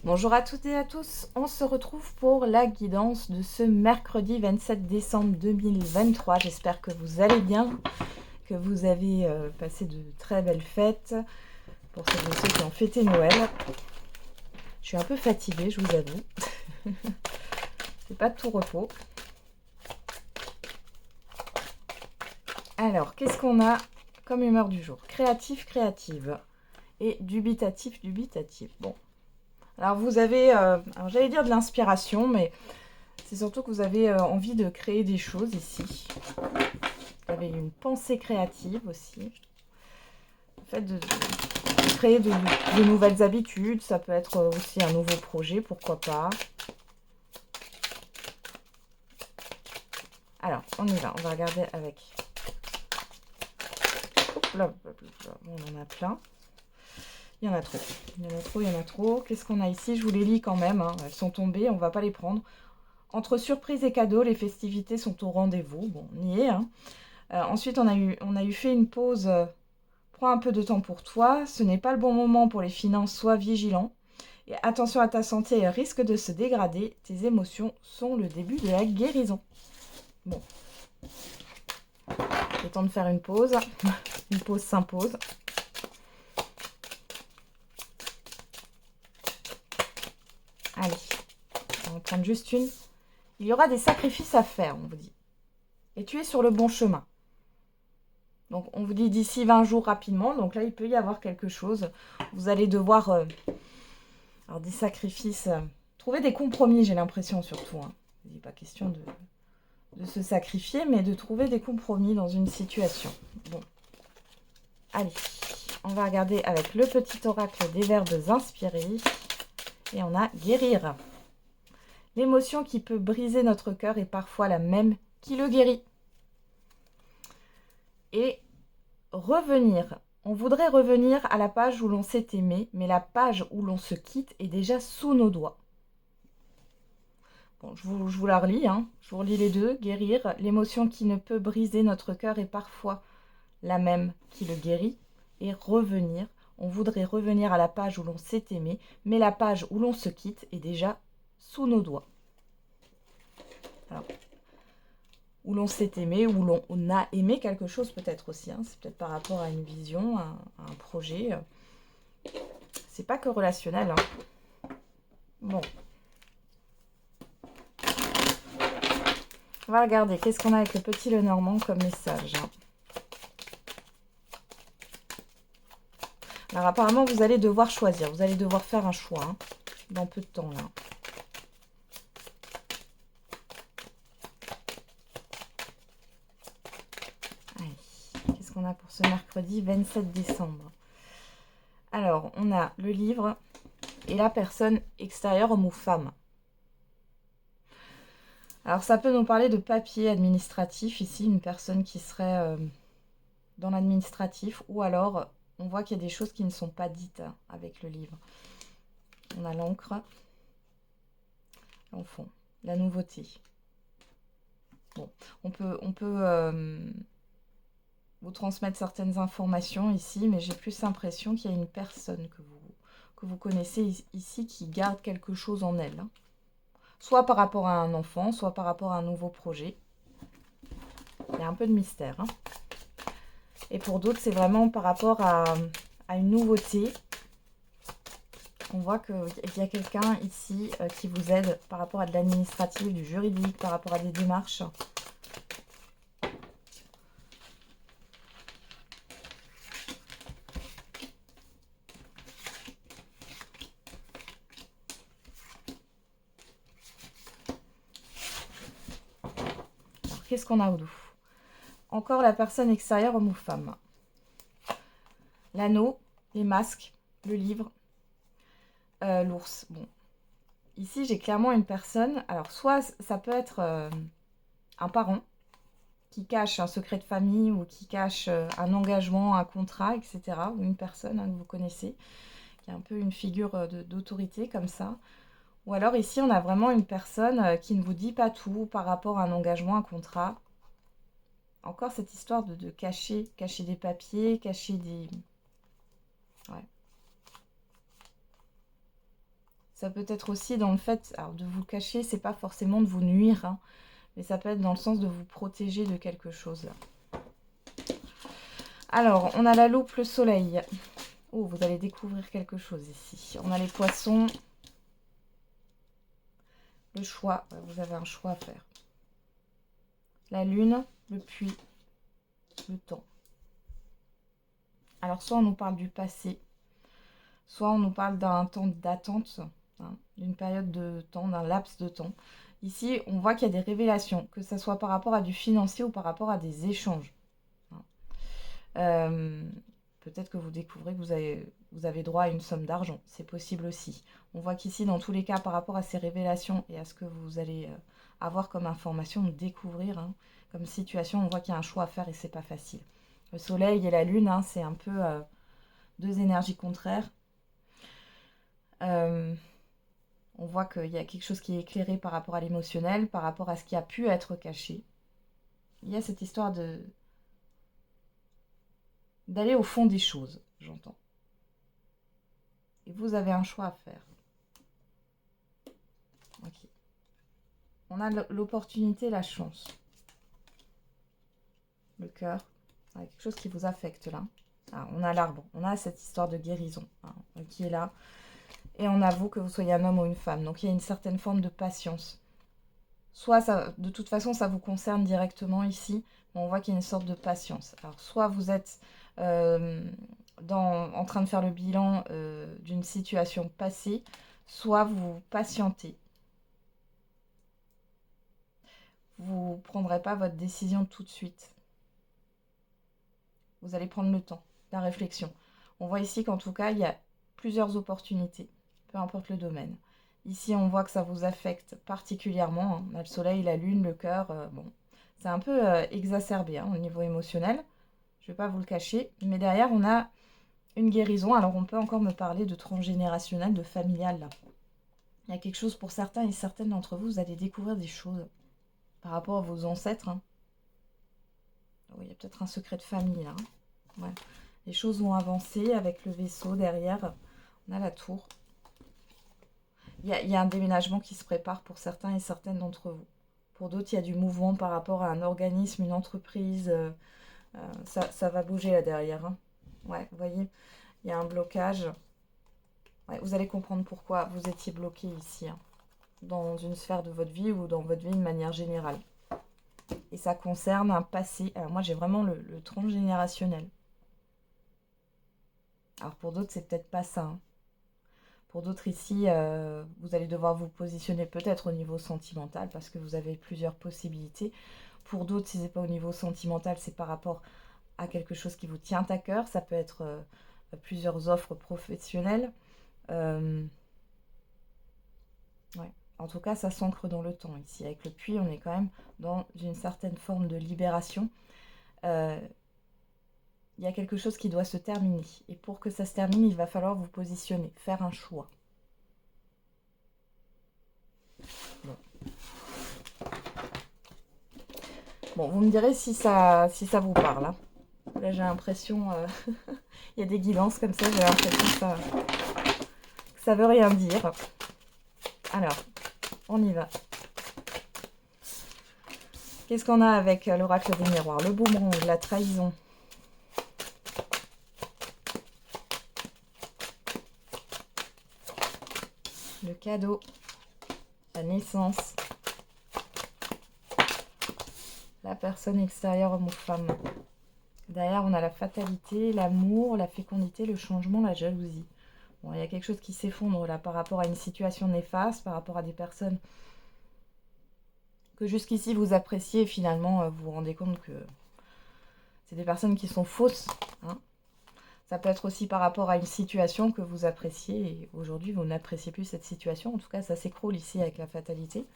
Bonjour à toutes et à tous, on se retrouve pour la guidance de ce mercredi 27 décembre 2023. J'espère que vous allez bien, que vous avez passé de très belles fêtes pour celles et ceux qui ont fêté Noël. Je suis un peu fatiguée, je vous avoue. C'est pas de tout repos. Alors, qu'est-ce qu'on a comme humeur du jour? Créatif, créative. Et dubitatif, dubitatif. Bon. Alors vous avez, alors j'allais dire de l'inspiration, mais c'est surtout que vous avez envie de créer des choses ici. Vous avez une pensée créative aussi. Le fait de créer de nouvelles habitudes, ça peut être aussi un nouveau projet, pourquoi pas. Alors, on y va, on va regarder avec... Hop là, bon, on en a plein. Il y en a trop, il y en a trop, il y en a trop. Qu'est-ce qu'on a ici? Je vous les lis quand même, hein. Elles sont tombées, on ne va pas les prendre. Entre surprise et cadeaux, les festivités sont au rendez-vous. Bon, on y est, hein. Ensuite, on a eu fait une pause. Prends un peu de temps pour toi. Ce n'est pas le bon moment pour les finances. Sois vigilant. Et attention à ta santé, elle risque de se dégrader. Tes émotions sont le début de la guérison. Bon. C'est temps de faire une pause. Une pause s'impose. Allez. On va en prendre juste une. Il y aura des sacrifices à faire, on vous dit. Et tu es sur le bon chemin. Donc, on vous dit d'ici 20 jours rapidement. Donc là, il peut y avoir quelque chose. Vous allez devoir... alors, des sacrifices... trouver des compromis, j'ai l'impression, surtout. Hein. Il n'est pas question de se sacrifier, mais de trouver des compromis dans une situation. Bon. Allez. On va regarder avec le petit oracle des verbes inspirés. Et on a guérir. L'émotion qui peut briser notre cœur est parfois la même qui le guérit. Et revenir. On voudrait revenir à la page où l'on s'est aimé, mais la page où l'on se quitte est déjà sous nos doigts. Bon, je vous la relis, hein. Je vous relis les deux. Guérir. L'émotion qui ne peut briser notre cœur est parfois la même qui le guérit. Et revenir. On voudrait revenir à la page où l'on s'est aimé, mais la page où l'on se quitte est déjà sous nos doigts. Alors, où l'on s'est aimé, où l'on a aimé quelque chose peut-être aussi. Hein. C'est peut-être par rapport à une vision, à un projet. C'est pas que relationnel. Hein. Bon. On va regarder. Qu'est-ce qu'on a avec le petit Lenormand comme message. Alors apparemment, vous allez devoir choisir. Vous allez devoir faire un choix. Hein, dans peu de temps là. Allez. Qu'est-ce qu'on a pour ce mercredi 27 décembre? Alors, on a le livre et la personne extérieure, homme ou femme. Alors, ça peut nous parler de papier administratif. Ici, une personne qui serait dans l'administratif. Ou alors, on voit qu'il y a des choses qui ne sont pas dites avec le livre. On a l'encre. En fond, la nouveauté. Bon, on peut vous transmettre certaines informations ici, mais j'ai plus l'impression qu'il y a une personne que vous connaissez ici qui garde quelque chose en elle. Hein. Soit par rapport à un enfant, soit par rapport à un nouveau projet. Il y a un peu de mystère. Hein. Et pour d'autres, c'est vraiment par rapport à une nouveauté. On voit qu'il y a quelqu'un ici qui vous aide par rapport à de l'administratif, du juridique, par rapport à des démarches. Qu'est-ce qu'on a au dos? Encore la personne extérieure, homme ou femme. L'anneau, les masques, le livre, l'ours. Bon, ici j'ai clairement une personne. Alors soit ça peut être un parent qui cache un secret de famille ou qui cache un engagement, un contrat, etc. Ou une personne hein, que vous connaissez, qui est un peu une figure d'autorité comme ça. Ou alors ici on a vraiment une personne qui ne vous dit pas tout par rapport à un engagement, un contrat. Encore cette histoire de cacher des papiers, cacher des... Ouais. Ça peut être aussi dans le fait, alors de vous le cacher, c'est pas forcément de vous nuire, hein, mais ça peut être dans le sens de vous protéger de quelque chose. Alors, on a la loupe, le soleil. Oh, vous allez découvrir quelque chose ici. On a les poissons. Le choix, vous avez un choix à faire. La lune, le puits, le temps. Alors, soit on nous parle du passé, soit on nous parle d'un temps d'attente, hein, d'une période de temps, d'un laps de temps. Ici, on voit qu'il y a des révélations, que ce soit par rapport à du financier ou par rapport à des échanges. Peut-être que vous découvrez que vous avez droit à une somme d'argent. C'est possible aussi. On voit qu'ici, dans tous les cas, par rapport à ces révélations et à ce que vous allez avoir comme information, découvrir, hein, comme situation, on voit qu'il y a un choix à faire et c'est pas facile. Le soleil et la lune, hein, c'est un peu deux énergies contraires. On voit qu'il y a quelque chose qui est éclairé par rapport à l'émotionnel, par rapport à ce qui a pu être caché. Il y a cette histoire d'aller au fond des choses, j'entends. Et vous avez un choix à faire. Ok. On a l'opportunité, la chance. Le cœur. Quelque chose qui vous affecte là. Ah, on a l'arbre. On a cette histoire de guérison, hein, qui est là. Et on avoue que vous soyez un homme ou une femme. Donc il y a une certaine forme de patience. Soit ça, de toute façon, ça vous concerne directement ici. Mais on voit qu'il y a une sorte de patience. Alors soit vous êtes en train de faire le bilan d'une situation passée, soit vous patientez. Vous ne prendrez pas votre décision tout de suite. Vous allez prendre le temps, la réflexion. On voit ici qu'en tout cas, il y a plusieurs opportunités, peu importe le domaine. Ici, on voit que ça vous affecte particulièrement, hein. On a le soleil, la lune, le cœur. Bon, c'est un peu exacerbé, hein, au niveau émotionnel. Je ne vais pas vous le cacher. Mais derrière, on a une guérison. Alors, on peut encore me parler de transgénérationnel, de familial, là. Il y a quelque chose pour certains et certaines d'entre vous, vous allez découvrir des choses par rapport à vos ancêtres, hein. Oh, il y a peut-être un secret de famille, là. Ouais. Les choses vont avancer avec le vaisseau derrière. On a la tour. Il y a un déménagement qui se prépare pour certains et certaines d'entre vous. Pour d'autres, il y a du mouvement par rapport à un organisme, une entreprise. Ça va bouger là derrière, hein. Ouais, vous voyez, il y a un blocage. Ouais, vous allez comprendre pourquoi vous étiez bloqué ici, hein, dans une sphère de votre vie ou dans votre vie de manière générale. Et ça concerne un passé. Alors moi, j'ai vraiment le transgénérationnel. Alors pour d'autres, c'est peut-être pas ça, hein. Pour d'autres ici, vous allez devoir vous positionner peut-être au niveau sentimental parce que vous avez plusieurs possibilités. Pour d'autres, si ce n'est pas au niveau sentimental, c'est par rapport à quelque chose qui vous tient à cœur. Ça peut être plusieurs offres professionnelles. Ouais. En tout cas, ça s'ancre dans le temps ici. Avec le puits, on est quand même dans une certaine forme de libération. Il y a quelque chose qui doit se terminer. Et pour que ça se termine, il va falloir vous positionner, faire un choix. Bon, vous me direz si ça vous parle, hein. Là, j'ai l'impression... il y a des guidances comme ça, j'ai l'impression que ça veut rien dire. Alors, on y va. Qu'est-ce qu'on a avec l'oracle des miroirs? Le boomerang, la trahison. Le cadeau. La naissance. La personne extérieure, homme ou femme. Derrière, on a la fatalité, l'amour, la fécondité, le changement, la jalousie. Bon, il y a quelque chose qui s'effondre là par rapport à une situation néfaste, par rapport à des personnes que jusqu'ici vous appréciez et finalement vous vous rendez compte que c'est des personnes qui sont fausses, hein. Ça peut être aussi par rapport à une situation que vous appréciez et aujourd'hui vous n'appréciez plus cette situation. En tout cas, ça s'écroule ici avec la fatalité.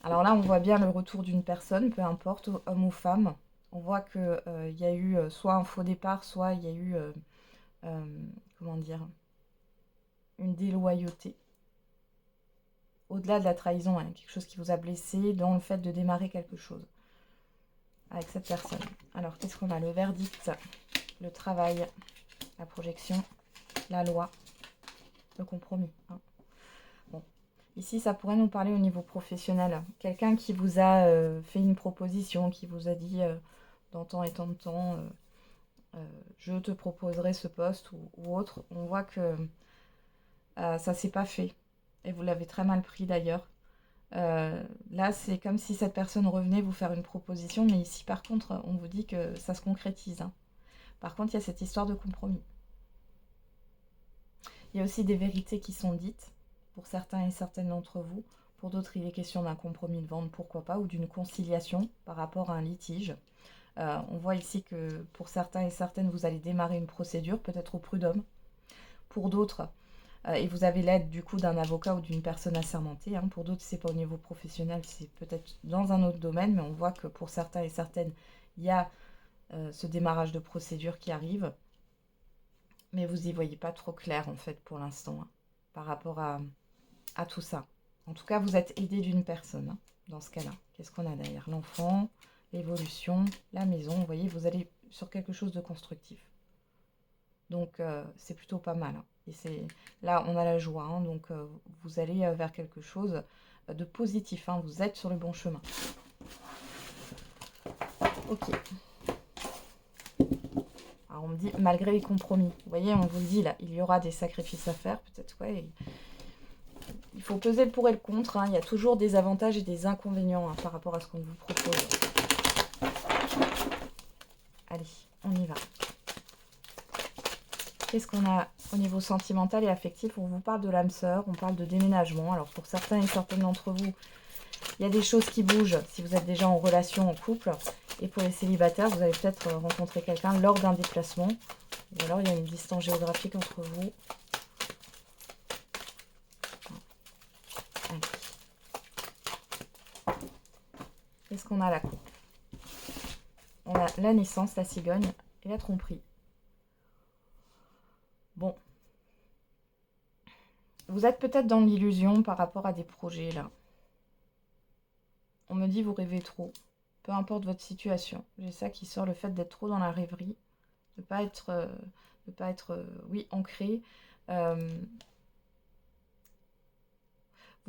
Alors là, on voit bien le retour d'une personne, peu importe, homme ou femme. On voit qu'il y a eu soit un faux départ, soit il y a eu, comment dire, une déloyauté. Au-delà de la trahison, hein, quelque chose qui vous a blessé dans le fait de démarrer quelque chose avec cette personne. Alors, qu'est-ce qu'on a? Le verdict, le travail, la projection, la loi, de compromis. Hein. Bon. Ici, ça pourrait nous parler au niveau professionnel. Quelqu'un qui vous a fait une proposition, qui vous a dit dans tant et tant de temps, je te proposerai ce poste ou autre. On voit que ça s'est pas fait. Et vous l'avez très mal pris d'ailleurs. Là, c'est comme si cette personne revenait vous faire une proposition, mais ici, par contre, on vous dit que ça se concrétise. Hein. Par contre, il y a cette histoire de compromis. Il y a aussi des vérités qui sont dites, pour certains et certaines d'entre vous. Pour d'autres, il est question d'un compromis de vente, pourquoi pas, ou d'une conciliation par rapport à un litige. On voit ici que pour certains et certaines, vous allez démarrer une procédure, peut-être au prud'homme. Pour d'autres, et vous avez l'aide du coup d'un avocat ou d'une personne assermentée. Hein. Pour d'autres, c'est pas au niveau professionnel, c'est peut-être dans un autre domaine, mais on voit que pour certains et certaines, il y a ce démarrage de procédure qui arrive. Mais vous n'y voyez pas trop clair en fait pour l'instant, hein, par rapport à tout ça. En tout cas, vous êtes aidé d'une personne hein, dans ce cas-là. Qu'est-ce qu'on a derrière? L'enfant, l'évolution, la maison. Vous voyez, vous allez sur quelque chose de constructif. Donc, c'est plutôt pas mal. Hein. Et là, on a la joie. Hein, donc, vous allez vers quelque chose de positif. Hein, vous êtes sur le bon chemin. Ok. Alors, on me dit, malgré les compromis. Vous voyez, on vous le dit là, il y aura des sacrifices à faire. Peut-être, ouais. Il faut peser le pour et le contre. Hein. Il y a toujours des avantages et des inconvénients hein, par rapport à ce qu'on vous propose. Allez, on y va. Qu'est-ce qu'on a au niveau sentimental et affectif? On vous parle de l'âme sœur, on parle de déménagement. Alors pour certains et certaines d'entre vous, il y a des choses qui bougent si vous êtes déjà en relation, en couple. Et pour les célibataires, vous allez peut-être rencontrer quelqu'un lors d'un déplacement. Ou alors il y a une distance géographique entre vous. Allez. Qu'est-ce qu'on a à la coupe? On a la naissance, la cigogne et la tromperie. Bon. Vous êtes peut-être dans l'illusion par rapport à des projets, là. On me dit, vous rêvez trop. Peu importe votre situation. J'ai ça qui sort, le fait d'être trop dans la rêverie. De ne pas être oui, ancré. Vous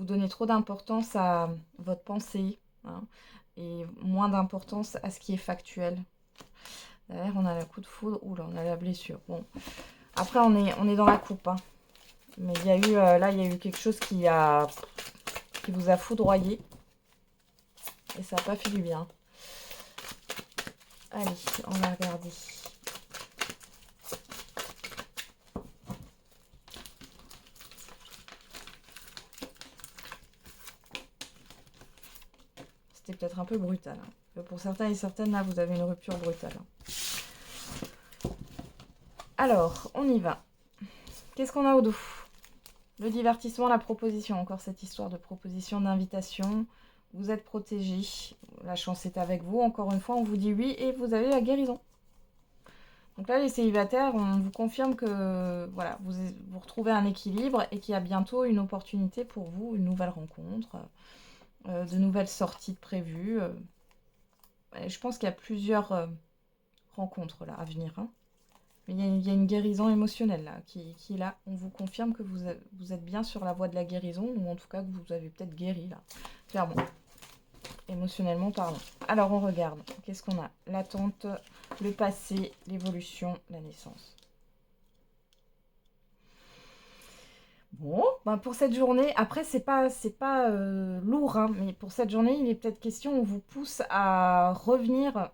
donnez trop d'importance à votre pensée. Hein, et moins d'importance à ce qui est factuel. Derrière, on a la coup de foudre. Oula, on a la blessure. Bon. Après, on est dans la coupe. Hein. Mais il y a eu, là, il y a eu quelque chose qui vous a foudroyé. Et ça n'a pas fait du bien. Allez, on va regarder. C'était peut-être un peu brutal. Hein. Pour certains et certaines, là, vous avez une rupture brutale. Hein. Alors, on y va. Qu'est-ce qu'on a au dos? Le divertissement, la proposition. Encore cette histoire de proposition, d'invitation. Vous êtes protégé. La chance est avec vous. Encore une fois, on vous dit oui et vous avez la guérison. Donc là, les célibataires, on vous confirme que voilà, vous retrouvez un équilibre et qu'il y a bientôt une opportunité pour vous, une nouvelle rencontre, de nouvelles sorties prévues. Je pense qu'il y a plusieurs rencontres là à venir. Hein. Mais il y a une guérison émotionnelle là, qui est là. On vous confirme que vous êtes bien sur la voie de la guérison, ou en tout cas que vous avez peut-être guéri là, clairement. Émotionnellement parlant. Alors on regarde. Qu'est-ce qu'on a? L'attente, le passé, l'évolution, la naissance. Bon, ben pour cette journée, après c'est pas lourd, hein, mais pour cette journée, il est peut-être question, on vous pousse à revenir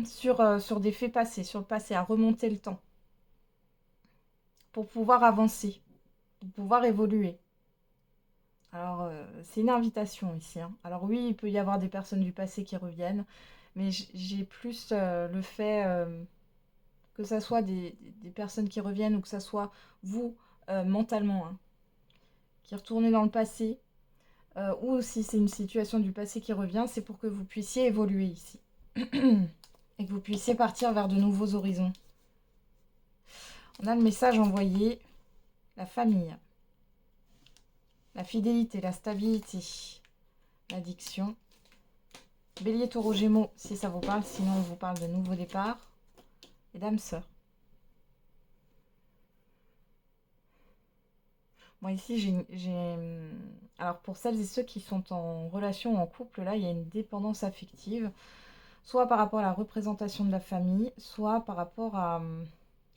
sur des faits passés, sur le passé, à remonter le temps. Pour pouvoir avancer, pour pouvoir évoluer. Alors, c'est une invitation ici. Hein. Alors oui, il peut y avoir des personnes du passé qui reviennent, mais j'ai plus le fait que ça soit des personnes qui reviennent ou que ça soit vous, mentalement, hein, qui retournez dans le passé, ou si c'est une situation du passé qui revient, c'est pour que vous puissiez évoluer ici. Et que vous puissiez partir vers de nouveaux horizons. On a le message envoyé, la famille. La fidélité, la stabilité, l'addiction. Bélier, taureau, gémeaux, si ça vous parle. Sinon, on vous parle de nouveau départ. Et d'âme sœur. Moi ici, alors pour celles et ceux qui sont en relation ou en couple, là, il y a une dépendance affective, soit par rapport à la représentation de la famille, soit par rapport à...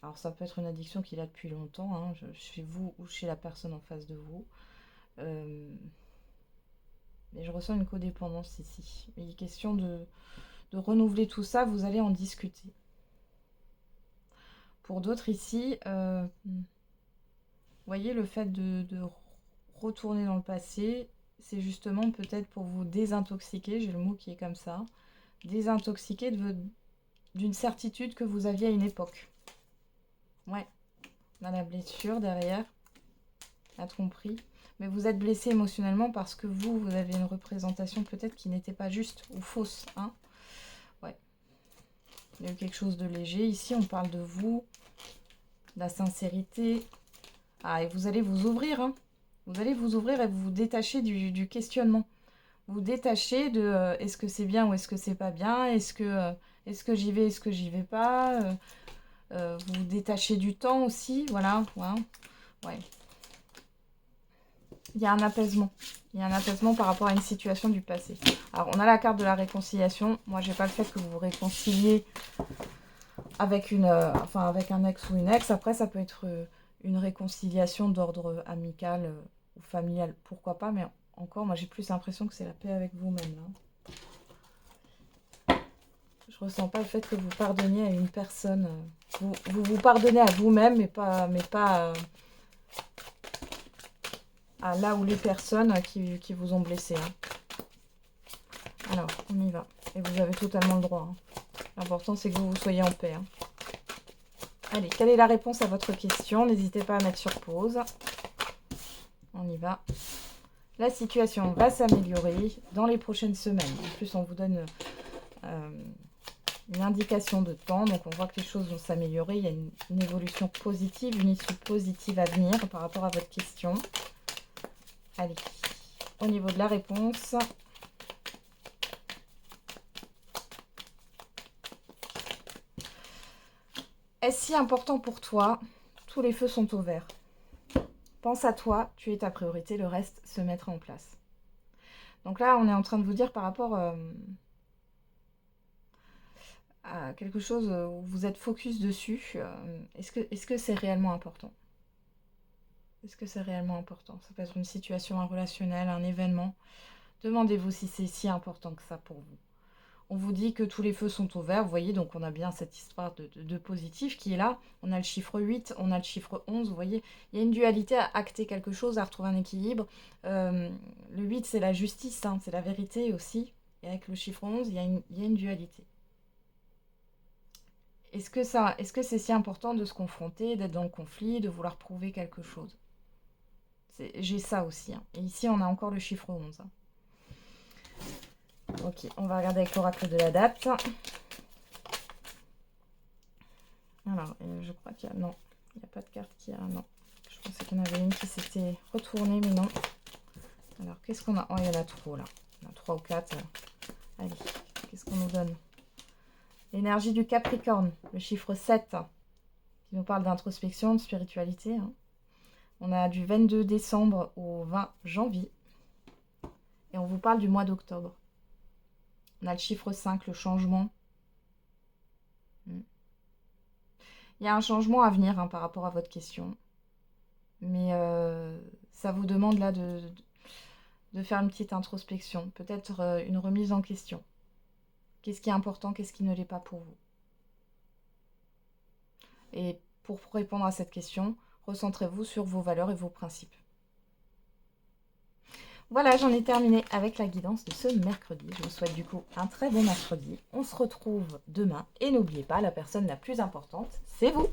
Alors ça peut être une addiction qu'il a depuis longtemps, hein, chez vous ou chez la personne en face de vous. Mais je ressens une codépendance ici. Il est question de renouveler tout ça, vous allez en discuter. Pour d'autres ici, voyez, le fait de retourner dans le passé, c'est justement peut-être pour vous désintoxiquer, j'ai le mot qui est comme ça, désintoxiquer d'une certitude que vous aviez à une époque. Ouais, on a la blessure derrière, la tromperie. Mais vous êtes blessé émotionnellement parce que vous avez une représentation peut-être qui n'était pas juste ou fausse. Hein, ouais. Il y a eu quelque chose de léger. Ici, on parle de vous, de la sincérité. Ah, et vous allez vous ouvrir. Hein. Vous allez vous ouvrir et vous détacher du questionnement. Vous détacher de est-ce que c'est bien ou est-ce que c'est pas bien, est-ce que j'y vais, est-ce que j'y vais pas, vous vous détachez du temps aussi, voilà, ouais. Il y a un apaisement. Il y a un apaisement par rapport à une situation du passé. Alors, on a la carte de la réconciliation. Moi, j'ai pas le fait que vous vous réconciliez avec avec un ex ou une ex. Après, ça peut être une réconciliation d'ordre amical ou familial. Pourquoi pas, mais encore, moi, j'ai plus l'impression que c'est la paix avec vous-même. Je ressens pas le fait que vous pardonniez à une personne. Vous pardonnez à vous-même, mais pas à là où les personnes qui vous ont blessé. Hein. Alors, on y va. Et vous avez totalement le droit. Hein. L'important, c'est que vous soyez en paix. Hein. Allez, quelle est la réponse à votre question? N'hésitez pas à mettre sur pause. On y va. La situation va s'améliorer dans les prochaines semaines. En plus, on vous donne une indication de temps. Donc, on voit que les choses vont s'améliorer. Il y a une évolution positive, une issue positive à venir par rapport à votre question. Allez, au niveau de la réponse, est-ce si important pour toi? Tous les feux sont au vert. Pense à toi, tu es ta priorité, le reste se mettra en place. Donc là, on est en train de vous dire par rapport à quelque chose où vous êtes focus dessus. Est-ce que c'est réellement important? Est-ce que c'est réellement important? Ça peut être une situation, un relationnel, un événement. Demandez-vous si c'est si important que ça pour vous. On vous dit que tous les feux sont au vert, vous voyez, donc on a bien cette histoire de positif qui est là. On a le chiffre 8, on a le chiffre 11, vous voyez. Il y a une dualité à acter quelque chose, à retrouver un équilibre. Le 8, c'est la justice, hein, c'est la vérité aussi. Et avec le chiffre 11, il y a une dualité. Est-ce que c'est si important de se confronter, d'être dans le conflit, de vouloir prouver quelque chose? J'ai ça aussi. Hein. Et ici, on a encore le chiffre 11. Hein. Ok, on va regarder avec l'oracle de la date. Alors, je crois qu'il y a... Non, il n'y a pas de carte qui a... Non, je pensais qu'il y en avait une qui s'était retournée, mais non. Alors, qu'est-ce qu'on a? Oh, il y en a trop, là. Il y en a 3 ou 4. Allez, qu'est-ce qu'on nous donne? L'énergie du Capricorne, le chiffre 7, qui nous parle d'introspection, de spiritualité. Hein. On a du 22 décembre au 20 janvier. Et on vous parle du mois d'octobre. On a le chiffre 5, le changement. Il y a un changement à venir hein, par rapport à votre question. Mais ça vous demande là de faire une petite introspection. Peut-être une remise en question. Qu'est-ce qui est important, qu'est-ce qui ne l'est pas pour vous? Et pour répondre à cette question, recentrez-vous sur vos valeurs et vos principes. Voilà, j'en ai terminé avec la guidance de ce mercredi. Je vous souhaite du coup un très bon mercredi. On se retrouve demain. Et n'oubliez pas, la personne la plus importante, c'est vous.